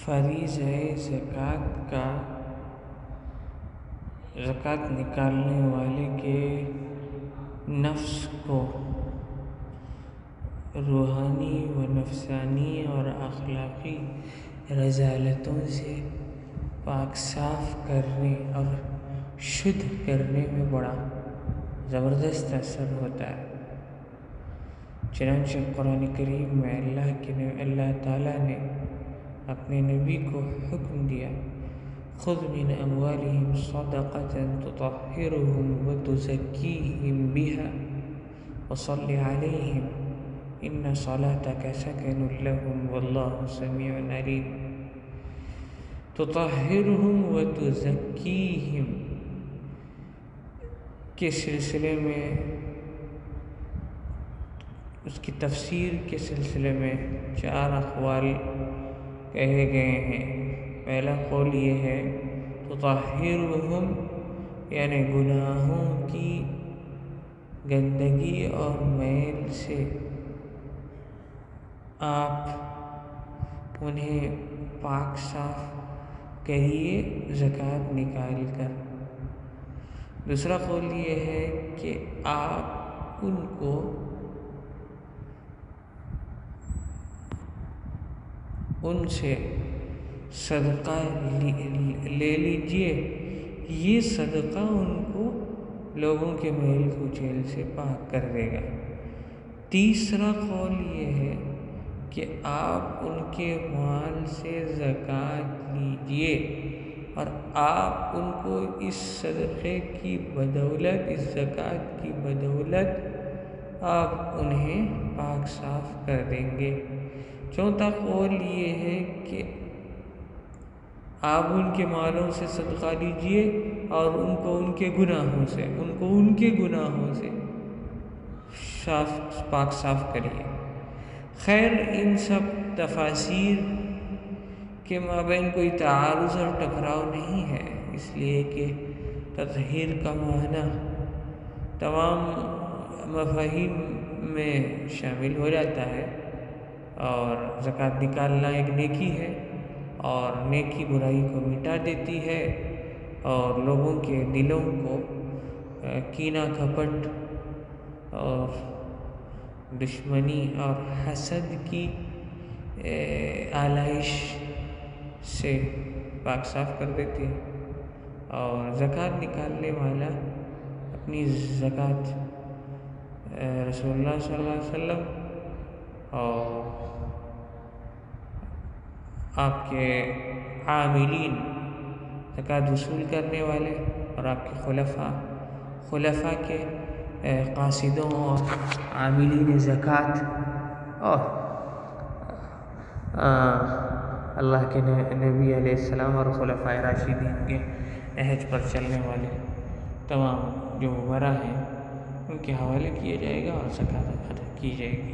فریضہ زکوٰۃ نکالنے والے کے نفس کو روحانی و نفسانی اور اخلاقی رذالتوں سے پاک صاف کرنے اور شدھ کرنے میں بڑا زبردست اثر ہوتا ہے۔ چنانچہ قرآن کریم میں اللہ تعالیٰ نے اپنے نبی کو حکم دیا، خذ من اموالہم صدقۃ تطہرہم وتزکیہم بہا وصل علیہم ان صلاتک سکن لہم واللہ سمیع علیم۔ تطہرہم وتزکیہم کے سلسلے میں، اس کی تفسیر کے سلسلے میں 4 اقوال کہے گئے ہیں۔ پہلا قول یہ ہے تطہرہم یعنی گناہوں کی گندگی اور میل سے آپ انہیں پاک صاف کریے زکوٰۃ نکال کر۔ دوسرا قول یہ ہے کہ آپ ان کو ان سے صدقہ لے لیجئے، یہ صدقہ ان کو لوگوں کے میل کچیل سے پاک کر دے گا۔ تیسرا قول یہ ہے کہ آپ ان کے مال سے زکوٰۃ لیجئے اور آپ ان کو اس صدقے کی بدولت، اس زکوٰۃ کی بدولت آپ انہیں پاک صاف کر دیں گے۔ چوتھا قول یہ ہے کہ آپ ان کے مالوں سے صدقہ لیجئے اور ان کو ان کے گناہوں سے پاک صاف کریے۔ خیر، ان سب تفاسیر کے مابین کوئی تعارض اور ٹکراؤ نہیں ہے، اس لیے کہ تطہیر کا معنی تمام مفاہیم میں شامل ہو جاتا ہے، اور زکوٰۃ نکالنا ایک نیکی ہے، اور نیکی برائی کو مٹا دیتی ہے اور لوگوں کے دلوں کو کینہ کپٹ اور دشمنی اور حسد کی آلائش سے پاک صاف کر دیتی ہے۔ اور زکوٰۃ نکالنے والا اپنی زکوٰۃ رسول اللہ صلی اللہ علیہ وسلم اور آپ کے عاملین، زکوٰۃ وصول کرنے والے اور آپ کے خلفاء کے قاصدوں اور عاملین زکوٰۃ اور اللہ کے نبی علیہ السلام اور خلفائے راشدین کے نہج پر چلنے والے تمام جو عمرا ہیں ان کے حوالے کیا جائے گا اور زکوٰۃ ادا کی جائے گی۔